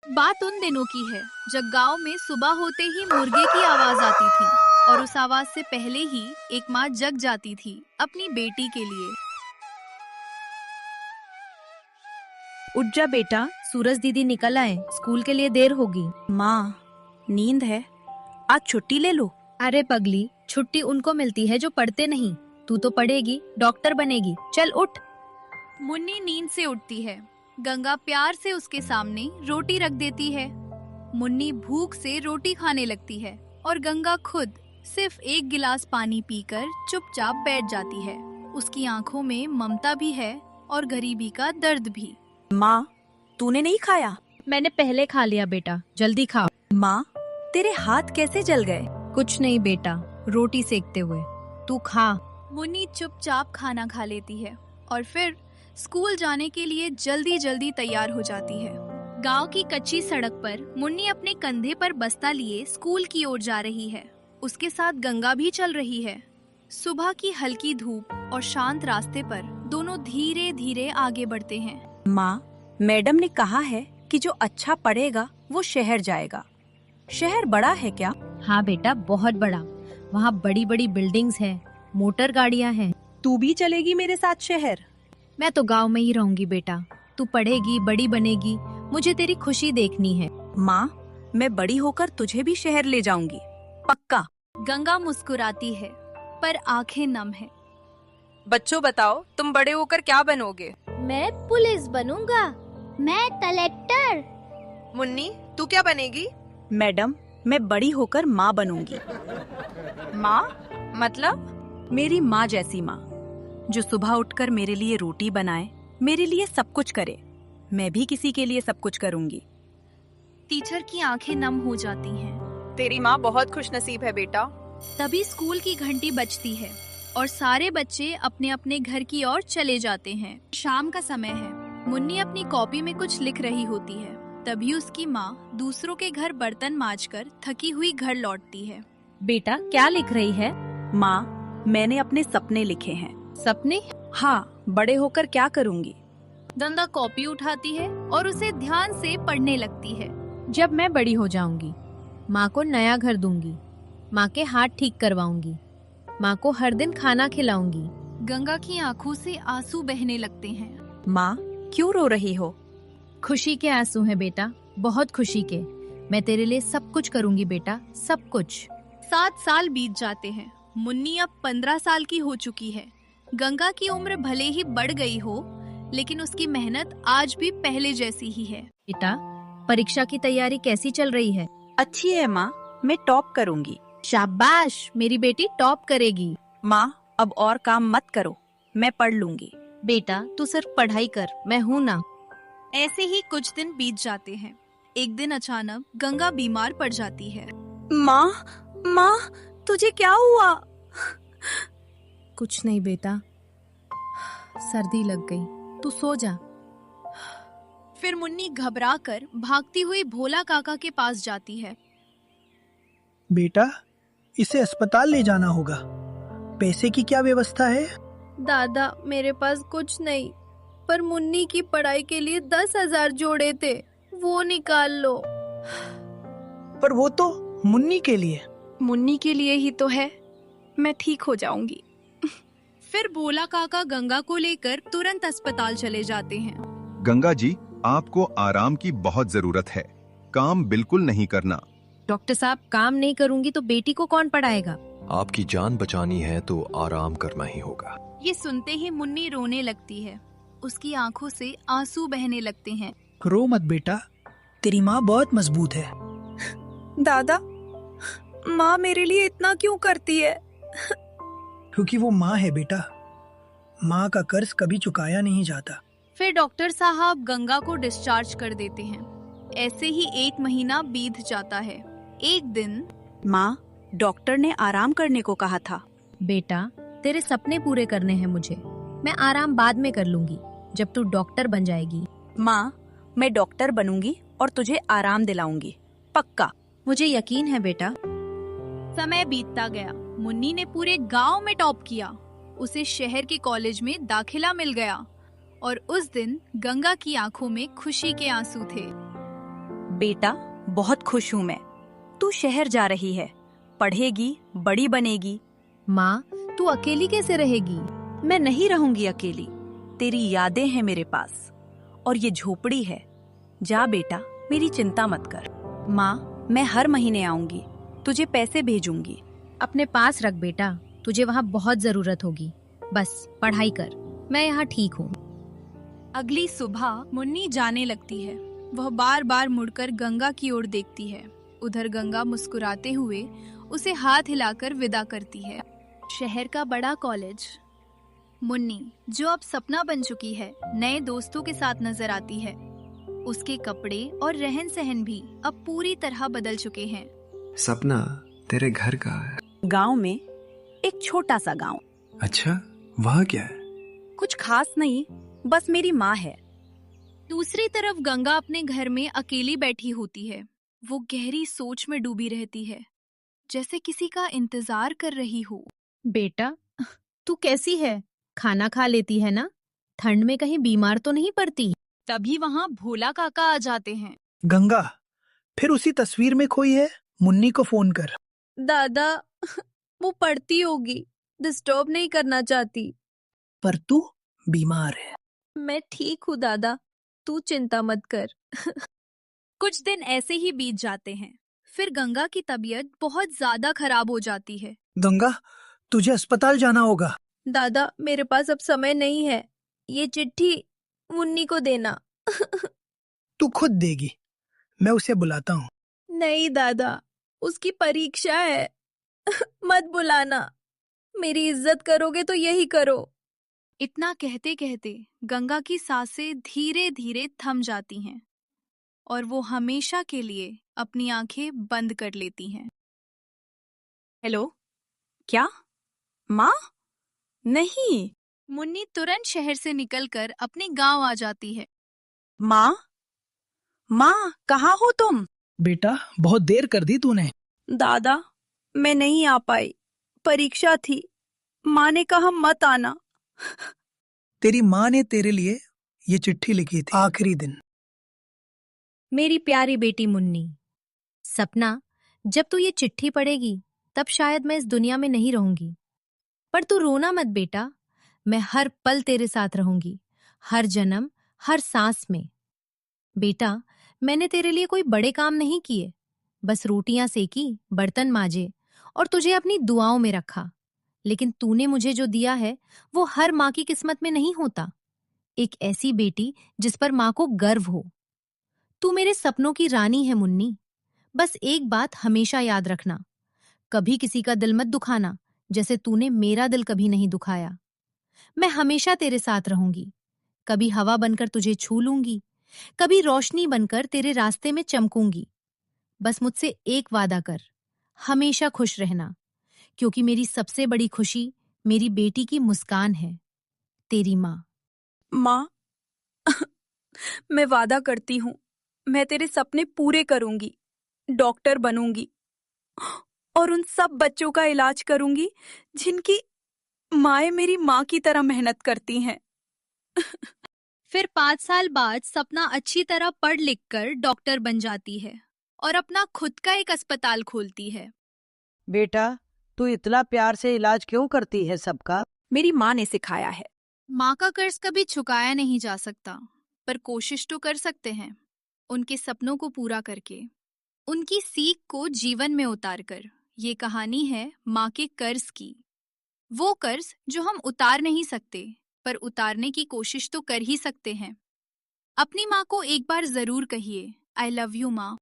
बात उन दिनों की है जब गांव में सुबह होते ही मुर्गे की आवाज आती थी और उस आवाज से पहले ही एक माँ जग जाती थी अपनी बेटी के लिए। उठ जा बेटा, सूरज दीदी निकल आए, स्कूल के लिए देर होगी। माँ, नींद है, आज छुट्टी ले लो। अरे पगली, छुट्टी उनको मिलती है जो पढ़ते नहीं। तू तो पढ़ेगी, डॉक्टर बनेगी, चल उठ। मुन्नी नींद से उठती है। गंगा प्यार से उसके सामने रोटी रख देती है। मुन्नी भूख से रोटी खाने लगती है और गंगा खुद सिर्फ एक गिलास पानी पीकर चुपचाप बैठ जाती है। उसकी आंखों में ममता भी है और गरीबी का दर्द भी। माँ, तूने नहीं खाया? मैंने पहले खा लिया बेटा, जल्दी खा। माँ, तेरे हाथ कैसे जल गए? कुछ नहीं बेटा, रोटी सेकते हुए। तू खा। मुन्नी चुपचाप खाना खा लेती है और फिर स्कूल जाने के लिए जल्दी जल्दी तैयार हो जाती है। गांव की कच्ची सड़क पर मुन्नी अपने कंधे पर बस्ता लिए स्कूल की ओर जा रही है। उसके साथ गंगा भी चल रही है। सुबह की हल्की धूप और शांत रास्ते पर दोनों धीरे धीरे आगे बढ़ते हैं। माँ, मैडम ने कहा है कि जो अच्छा पढ़ेगा वो शहर जाएगा। शहर बड़ा है क्या? हाँ बेटा, बहुत बड़ा। वहाँ बड़ी बड़ी बिल्डिंग्स हैं, मोटर गाड़ियाँ हैं। तू भी चलेगी मेरे साथ शहर? मैं तो गांव में ही रहूंगी बेटा। तू पढ़ेगी, बड़ी बनेगी, मुझे तेरी खुशी देखनी है। माँ, मैं बड़ी होकर तुझे भी शहर ले जाऊंगी, पक्का। गंगा मुस्कुराती है पर आंखें नम है। बच्चों बताओ, तुम बड़े होकर क्या बनोगे? मैं पुलिस बनूंगा। मैं कलेक्टर। मुन्नी, तू क्या बनेगी? मैडम, मैं बड़ी होकर माँ बनूंगी। माँ मतलब? मेरी माँ जैसी माँ, जो सुबह उठकर मेरे लिए रोटी बनाए, मेरे लिए सब कुछ करे। मैं भी किसी के लिए सब कुछ करूंगी। टीचर की आंखें नम हो जाती हैं। तेरी माँ बहुत खुशनसीब है बेटा। तभी स्कूल की घंटी बजती है और सारे बच्चे अपने अपने घर की ओर चले जाते हैं। शाम का समय है। मुन्नी अपनी कॉपी में कुछ लिख रही होती है। तभी उसकी माँ दूसरों के घर बर्तन मांजकर थकी हुई घर लौटती है। बेटा, क्या लिख रही है? माँ, मैंने अपने सपने लिखे हैं। सपने? हाँ, बड़े होकर क्या करूँगी। गंगा कॉपी उठाती है और उसे ध्यान से पढ़ने लगती है। जब मैं बड़ी हो जाऊंगी, माँ को नया घर दूंगी, माँ के हाथ ठीक करवाऊंगी, माँ को हर दिन खाना खिलाऊंगी। गंगा की आंखों से आंसू बहने लगते हैं। माँ, क्यों रो रही हो? खुशी के आंसू हैं बेटा, बहुत खुशी के। मैं तेरे लिए सब कुछ करूंगी बेटा, सब कुछ। 7 साल बीत जाते हैं। मुन्नी अब 15 साल की हो चुकी है। गंगा की उम्र भले ही बढ़ गई हो, लेकिन उसकी मेहनत आज भी पहले जैसी ही है। बेटा, परीक्षा की तैयारी कैसी चल रही है? अच्छी है माँ, मैं टॉप करूँगी। शाबाश, मेरी बेटी टॉप करेगी। माँ, अब और काम मत करो, मैं पढ़ लूंगी। बेटा, तू सिर्फ पढ़ाई कर, मैं हूँ ना। ऐसे ही कुछ दिन बीत जाते हैं। एक दिन अचानक गंगा बीमार पड़ जाती है। माँ, माँ, तुझे क्या हुआ? कुछ नहीं बेटा, सर्दी लग गई, तू सो जा। फिर मुन्नी घबराकर भागती हुई भोला काका के पास जाती है। बेटा, इसे अस्पताल ले जाना होगा। पैसे की क्या व्यवस्था है? दादा, मेरे पास कुछ नहीं, पर मुन्नी की पढ़ाई के लिए 10,000 जोड़े थे, वो निकाल लो। पर वो तो मुन्नी के लिए। मुन्नी के लिए ही तो है, मैं ठीक हो जाऊंगी। फिर भोला काका गंगा को लेकर तुरंत अस्पताल चले जाते हैं। गंगा जी, आपको आराम की बहुत जरूरत है, काम बिल्कुल नहीं करना। डॉक्टर साहब, काम नहीं करूंगी तो बेटी को कौन पढ़ाएगा? आपकी जान बचानी है तो आराम करना ही होगा। ये सुनते ही मुन्नी रोने लगती है। उसकी आंखों से आंसू बहने लगते हैं। रो मत बेटा, तेरी माँ बहुत मजबूत है। दादा, माँ मेरे लिए इतना क्यों करती है? क्योंकि वो माँ है बेटा, माँ का कर्ज कभी चुकाया नहीं जाता। फिर डॉक्टर साहब गंगा को डिस्चार्ज कर देते हैं। ऐसे ही 1 महीना बीत जाता है। एक दिन माँ, डॉक्टर ने आराम करने को कहा था। बेटा, तेरे सपने पूरे करने हैं मुझे। मैं आराम बाद में कर लूंगी, जब तू डॉक्टर बन जाएगी। माँ, मैं डॉक्टर बनूंगी और तुझे आराम दिलाऊंगी, पक्का। मुझे यकीन है बेटा। समय बीतता गया। मुन्नी ने पूरे गांव में टॉप किया। उसे शहर के कॉलेज में दाखिला मिल गया और उस दिन गंगा की आंखों में खुशी के आंसू थे। बेटा, बहुत खुश हूँ मैं। तू शहर जा रही है, पढ़ेगी, बड़ी बनेगी। माँ, तू अकेली कैसे रहेगी? मैं नहीं रहूंगी अकेली। तेरी यादें हैं मेरे पास और ये झोपड़ी है। जा बेटा, मेरी चिंता मत कर। माँ, मैं हर महीने आऊंगी, तुझे पैसे भेजूंगी। अपने पास रख बेटा, तुझे वहाँ बहुत जरूरत होगी। बस पढ़ाई कर, मैं यहाँ ठीक हूँ। अगली सुबह मुन्नी जाने लगती है। वह बार बार मुड़कर गंगा की ओर देखती है। उधर गंगा मुस्कुराते हुए उसे हाथ हिलाकर विदा करती है। शहर का बड़ा कॉलेज। मुन्नी, जो अब सपना बन चुकी है, नए दोस्तों के साथ नजर आती है। उसके कपड़े और रहन सहन भी अब पूरी तरह बदल चुके हैं। सपना, तेरे घर का है? गांव में, एक छोटा सा गांव। अच्छा, वहाँ क्या है? कुछ खास नहीं, बस मेरी माँ है। दूसरी तरफ गंगा अपने घर में अकेली बैठी होती है। वो गहरी सोच में डूबी रहती है, जैसे किसी का इंतजार कर रही हो। बेटा, तू कैसी है? खाना खा लेती है ना? ठंड में कहीं बीमार तो नहीं पड़ती? तभी वहाँ भोला काका आ जाते हैं। गंगा, फिर उसी तस्वीर में खोई है। मुन्नी को फोन कर। दादा, वो पढ़ती होगी, डिस्टर्ब नहीं करना चाहती। पर तू बीमार है। मैं ठीक हूँ दादा, तू चिंता मत कर। कुछ दिन ऐसे ही बीत जाते हैं। फिर गंगा की तबीयत बहुत ज्यादा खराब हो जाती है। गंगा, तुझे अस्पताल जाना होगा। दादा, मेरे पास अब समय नहीं है। ये चिट्ठी मुन्नी को देना। तू खुद देगी, मैं उसे बुलाता हूँ। नहीं दादा, उसकी परीक्षा है। मत बुलाना। मेरी इज्जत करोगे तो यही करो। इतना कहते कहते गंगा की सांसें धीरे धीरे थम जाती हैं और वो हमेशा के लिए अपनी आंखें बंद कर लेती हैं। हेलो, क्या? माँ? नहीं। मुन्नी तुरंत शहर से निकलकर अपने गांव आ जाती है। माँ? माँ, कहाँ हो तुम? बेटा, बहुत देर कर दी तूने। दादा, मैं नहीं आ पाई, परीक्षा थी। माँ ने कहा मत आना। तेरी माँ ने तेरे लिए ये चिट्ठी लिखी थी आखिरी दिन। मेरी प्यारी बेटी मुन्नी, सपना, जब तू ये चिट्ठी पढ़ेगी तब शायद मैं इस दुनिया में नहीं रहूंगी। पर तू रोना मत बेटा, मैं हर पल तेरे साथ रहूंगी, हर जन्म, हर सांस में। बेटा, मैंने तेरे लिए कोई बड़े काम नहीं किए, बस रोटियां सेकी, बर्तन मांजे और तुझे अपनी दुआओं में रखा। लेकिन तूने मुझे जो दिया है वो हर माँ की किस्मत में नहीं होता। एक ऐसी बेटी जिस पर माँ को गर्व हो। तू मेरे सपनों की रानी है मुन्नी। बस एक बात हमेशा याद रखना, कभी किसी का दिल मत दुखाना, जैसे तूने मेरा दिल कभी नहीं दुखाया। मैं हमेशा तेरे साथ रहूंगी, कभी हवा बनकर तुझे छू लूंगी, कभी रोशनी बनकर तेरे रास्ते में चमकूंगी। बस मुझसे एक वादा कर, हमेशा खुश रहना, क्योंकि मेरी सबसे बड़ी खुशी मेरी बेटी की मुस्कान है। तेरी माँ। माँ, मैं वादा करती हूँ, मैं तेरे सपने पूरे करूंगी, डॉक्टर बनूंगी और उन सब बच्चों का इलाज करूंगी जिनकी माएं मेरी माँ की तरह मेहनत करती हैं। फिर 5 साल बाद सपना अच्छी तरह पढ़ लिख कर डॉक्टर बन जाती है और अपना खुद का एक अस्पताल खोलती है। बेटा, तू इतना प्यार से इलाज क्यों करती है सबका? मेरी माँ ने सिखाया है। माँ का कर्ज कभी चुकाया नहीं जा सकता, पर कोशिश तो कर सकते हैं, उनके सपनों को पूरा करके, उनकी सीख को जीवन में उतारकर। ये कहानी है माँ के कर्ज की। वो कर्ज जो हम उतार नहीं सकते, पर उतारने की कोशिश तो कर ही सकते हैं। अपनी माँ को एक बार जरूर कहिए, आई लव यू माँ।